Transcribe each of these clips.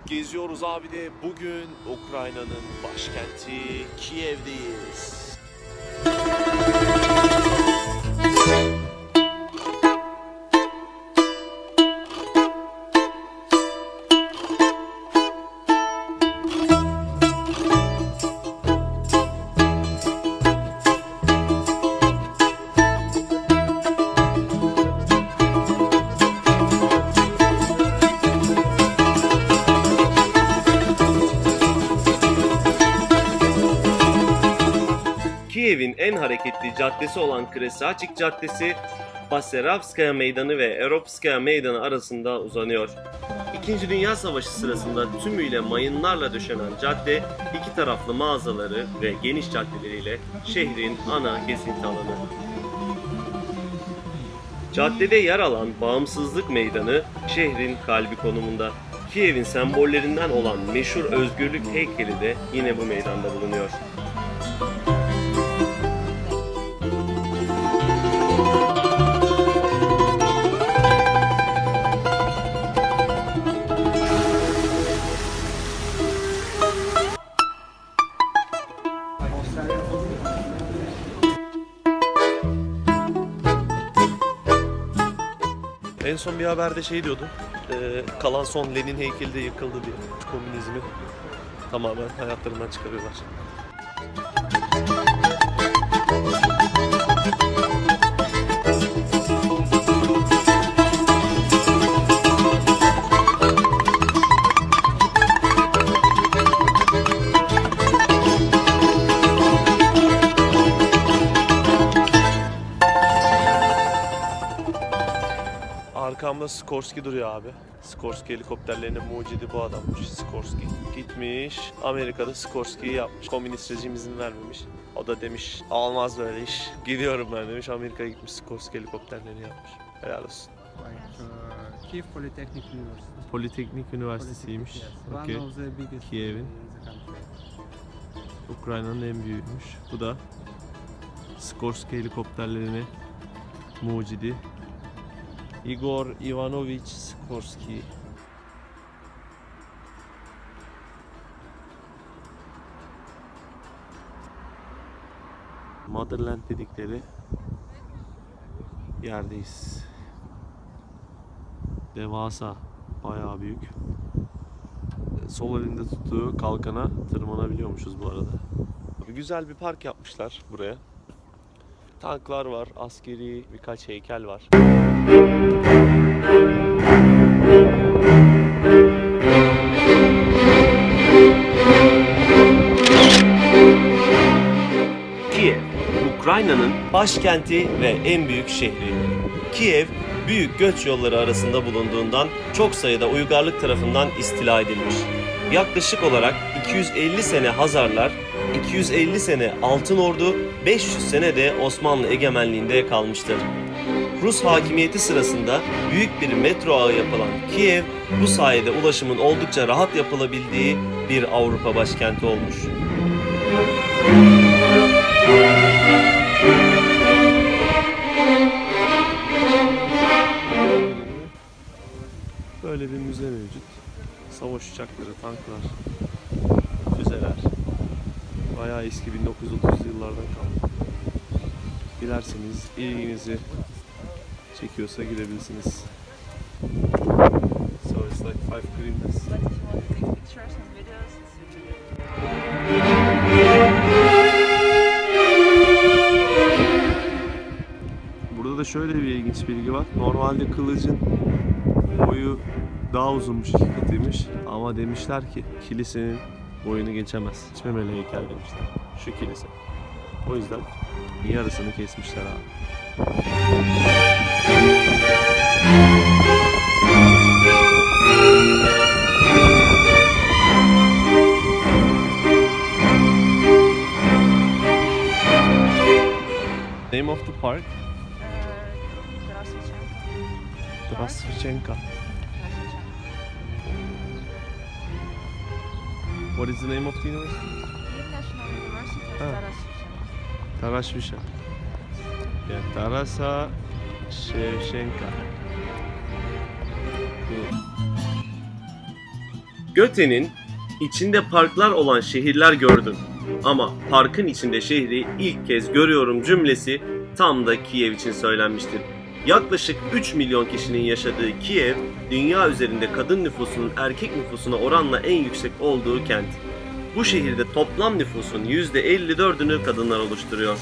Geziyoruz abi de bugün Ukrayna'nın başkenti Kiev'deyiz. Kiev'in en hareketli caddesi olan Kresacik Caddesi, Basarabskaya Meydanı ve Europskaya Meydanı arasında uzanıyor. İkinci Dünya Savaşı sırasında tümüyle mayınlarla döşenen cadde, iki taraflı mağazaları ve geniş caddeleriyle şehrin ana gezinti alanı. Caddede yer alan Bağımsızlık Meydanı, şehrin kalbi konumunda. Kiev'in sembollerinden olan meşhur özgürlük heykeli de yine bu meydanda bulunuyor. En son bir haberde şey diyordu, kalan son Lenin heykeli de yıkıldı diye komünizmi tamamen hayatlarından çıkarıyorlar. Arkamda Sikorsky duruyor abi. Sikorsky helikopterlerinin mucidi bu adammış. Sikorsky gitmiş Amerika'da Sikorsky'yi yapmış. Komünist rejim izin vermemiş. O da demiş olmaz böyle iş. Gidiyorum ben demiş. Amerika'ya gitmiş Sikorsky helikopterlerini yapmış. Helal olsun. Kiev Polytechnic University. Politeknik Üniversitesi'ymiş. Yes. Okay. One of the biggest Kiev'in. in the country. Ukrayna'nın en büyüğüymüş. Bu da Sikorsky helikopterlerinin mucidi Igor Ivanovich Sikorsky. Motherland dedikleri yerdeyiz. Devasa, bayağı büyük. Sol elinde tuttuğu kalkana tırmanabiliyormuşuz bu arada. Güzel bir park yapmışlar buraya. Tanklar var, askeri birkaç heykel var. Kiev, Ukrayna'nın başkenti ve en büyük şehri. Kiev, büyük göç yolları arasında bulunduğundan çok sayıda uygarlık tarafından istila edilmiş. Yaklaşık olarak 250 sene Hazarlar, 250 sene Altın Ordu, 500 sene de Osmanlı egemenliğinde kalmıştır. Rus hakimiyeti sırasında büyük bir metro ağı yapılan Kiev, bu sayede ulaşımın oldukça rahat yapılabildiği bir Avrupa başkenti olmuş. Böyle bir müze mevcut. Savaş uçakları, tanklar, füzeler. Bayağı eski 1930'lu yıllardan kaldı. Dilerseniz ilginizi çekiyorsa girebilirsiniz. So it's like 5 hryvnias. Pictures and videos. Burada da şöyle bir ilginç bilgi var. Normalde kılıcın boyu daha uzunmuş, 2 katıymış. Ama demişler ki kilisenin boyunu geçemez. Geçmemeli heykel demişler. Şu kilise. O yüzden yarısını kesmişler abi. Name of the park? Tarasvichenka. What is the name of the university? International University of Ah. Tarasvichenka. Tarasvichenka. Yeah, Tarasa Shevchenka. Cool. Göte'nin içinde parklar olan şehirler gördüm. Ama parkın içinde şehri ilk kez görüyorum cümlesi tam da Kiev için söylenmiştir. Yaklaşık 3 milyon kişinin yaşadığı Kiev, dünya üzerinde kadın nüfusunun erkek nüfusuna oranla en yüksek olduğu kent. Bu şehirde toplam nüfusun %54'ünü kadınlar oluşturuyor.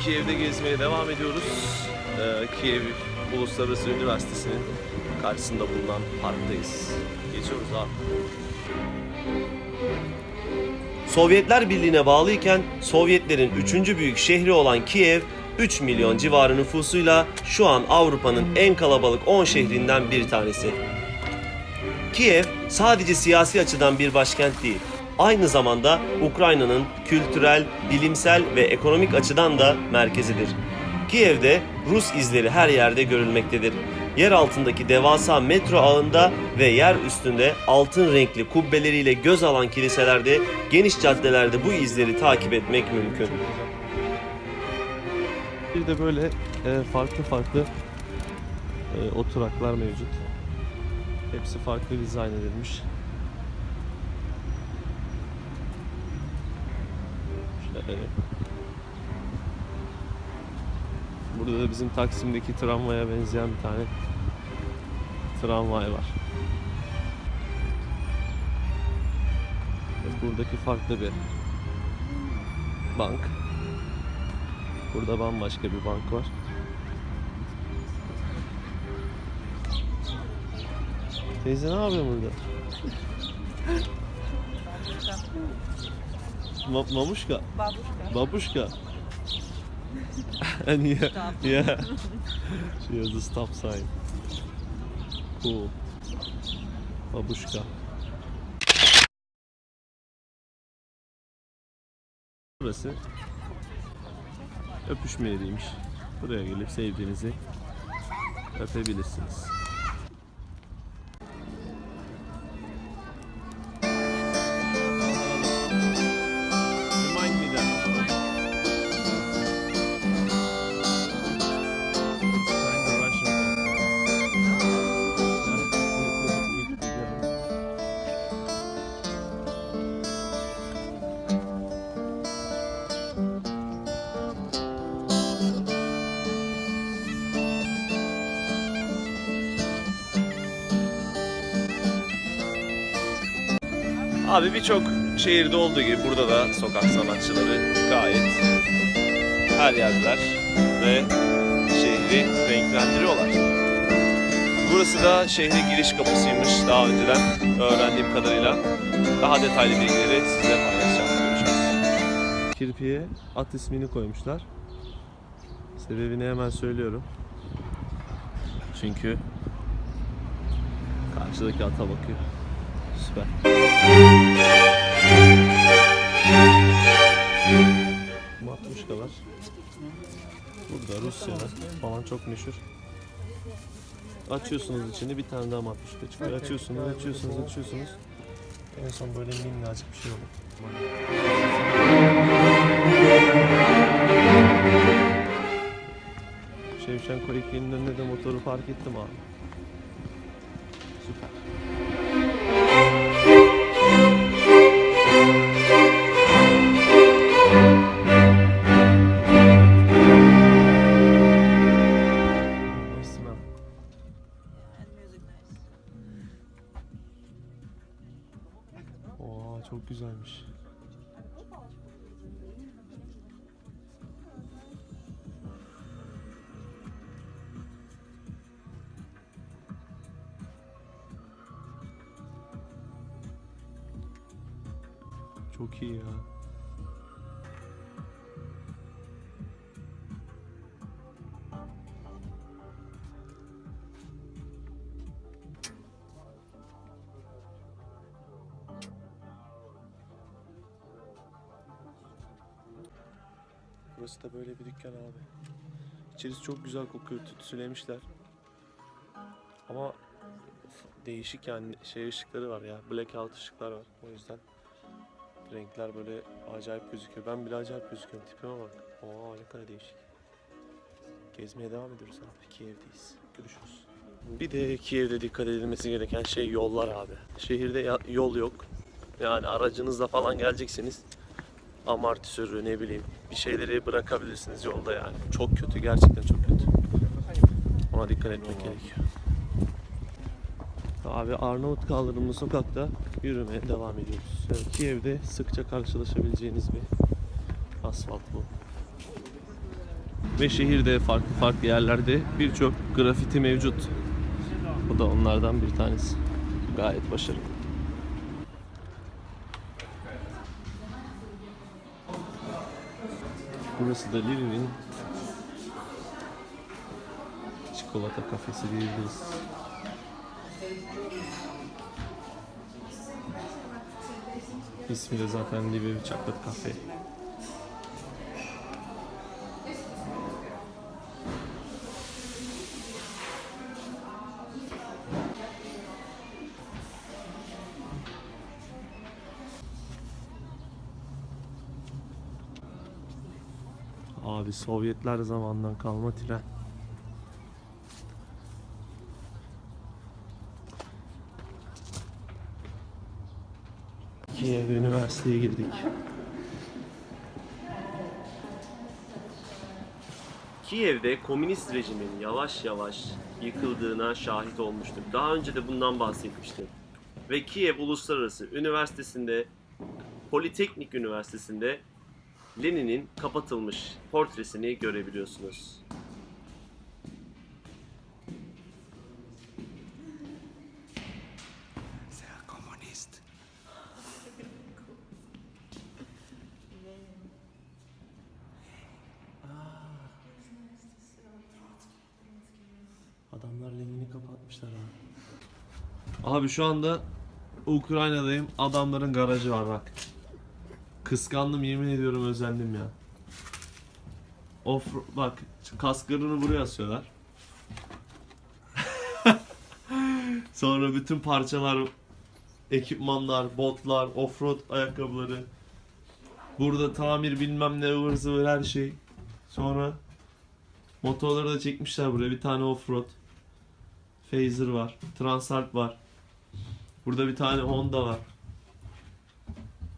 Kiev'de gezmeye devam ediyoruz. Kiev Uluslararası Üniversitesi'nin karşısında bulunan parktayız. Geçiyoruz abi. Sovyetler Birliği'ne bağlıyken Sovyetlerin 3. büyük şehri olan Kiev, 3 milyon civarı nüfusuyla şu an Avrupa'nın en kalabalık 10 şehrinden bir tanesi. Kiev sadece siyasi açıdan bir başkent değil, aynı zamanda Ukrayna'nın kültürel, bilimsel ve ekonomik açıdan da merkezidir. Kiev'de Rus izleri her yerde görülmektedir. Yer altındaki devasa metro ağında ve yer üstünde altın renkli kubbeleriyle göz alan kiliselerde, geniş caddelerde bu izleri takip etmek mümkün. Bir de böyle farklı oturaklar mevcut. Hepsi farklı dizayn edilmiş. Şöyle. Burada da bizim Taksim'deki tramvaya benzeyen bir tane tramvay var. Buradaki farklı bir bank. Burada bambaşka bir bank var. Teyze ne yapıyor burada? Mamuşka. Babushka. And yeah. She has a stop sign. Cool. Babushka. Burası öpüşme yeriymiş. Buraya gelip sevdiğinizi öpebilirsiniz. Remind me that. It's kind of Russian. Abi birçok şehirde olduğu gibi burada da sokak sanatçıları gayet her yerdeler ve şehri renklendiriyorlar. Burası da şehrin giriş kapısıymış daha önceden öğrendiğim kadarıyla. Daha detaylı bilgileri sizle paylaşacağım. Görüşürüz. Kirpiye at ismini koymuşlar. Sebebini hemen söylüyorum. Çünkü karşıdaki ata bakıyor. Süper. Matruşkalar. Burada Rusya'da falan çok meşhur. Açıyorsunuz içini bir tane daha matruşka çıkıyor. Açıyorsunuz. En son böyle minnacık bir şey oluyor. Şevçenko ekmeğinin önüne de motoru park ettim abi. Süper. Oo, çok güzelmiş. Çok iyi ya. Burası da böyle bir dükkan abi. İçerisi çok güzel kokuyor, tütsülemişler. Ama değişik yani şey ışıkları var ya, blackout ışıklar var. O yüzden renkler böyle acayip gözüküyor. Ben bile acayip gözüküyorum. Tipime bak. Oo, ne kadar değişik. Gezmeye devam ediyoruz abi. Kiev'deyiz. Görüşürüz. Bir de Kiev'de dikkat edilmesi gereken şey yollar abi. Şehirde yol yok. Yani aracınızla falan geleceksiniz. Amortisörü ne bileyim bir şeyleri bırakabilirsiniz yolda yani. Çok kötü, gerçekten çok kötü. Ona dikkat etmek gerekiyor. Abi Arnavut kaldırımlı sokakta yürümeye devam ediyoruz. Evet, Kiev'de sıkça karşılaşabileceğiniz bir asfalt bu. Ve şehirde farklı yerlerde birçok grafiti mevcut. Bu da onlardan bir tanesi. Gayet başarılı. Burası da Lviv'in çikolata kafesi diyebiliriz. İsmi de zaten Lviv Chocolate Cafe. Abi Sovyetler zamanından kalma tren. Kiev Üniversiteye girdik. Kiev'de komünist rejimin yavaş yavaş yıkıldığına şahit olmuştuk. Daha önce de bundan bahsetmiştim. Ve Kiev Uluslararası Üniversitesi'nde, Politeknik Üniversitesi'nde Lenin'in kapatılmış portresini görebiliyorsunuz. Adamlar Lenin'i kapatmışlar abi. Abi şu anda Ukrayna'dayım. Adamların garajı var bak. Kıskandım, yemin ediyorum, özendim ya. Bak kasklarını buraya asıyorlar. Sonra bütün parçalar, ekipmanlar, botlar, offroad ayakkabıları. Burada tamir bilmem ne ıvır zıvır her şey. Sonra motorları da çekmişler buraya. Bir tane offroad. Phaser var. Transalp var. Burada bir tane Honda var.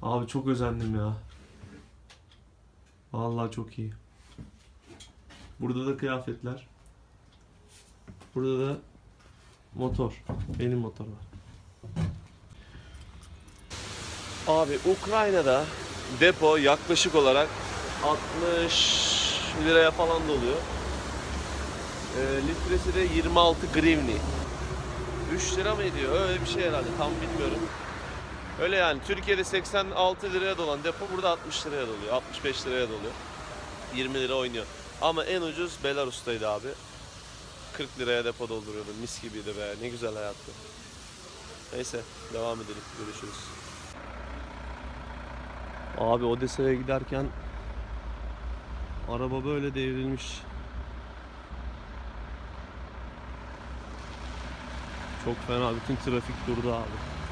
Abi çok özendim ya. Vallahi çok iyi. Burada da kıyafetler. Burada da motor. Benim motor var. Abi Ukrayna'da depo yaklaşık olarak 60 liraya falan doluyor. Litresi de 26 grivni. 3 lira mı ediyor? Öyle bir şey herhalde. Tam bilmiyorum. Öyle yani. Türkiye'de 86 liraya dolan depo burada 60 liraya doluyor. 65 liraya doluyor. 20 lira oynuyor. Ama en ucuz Belarus'taydı abi. 40 liraya depo dolduruyordum. Mis gibiydi be. Ne güzel hayattı. Neyse. Devam edelim. Görüşürüz. Abi Odessa'ya giderken araba böyle devrilmiş. Çok fena. Bütün trafik durdu abi.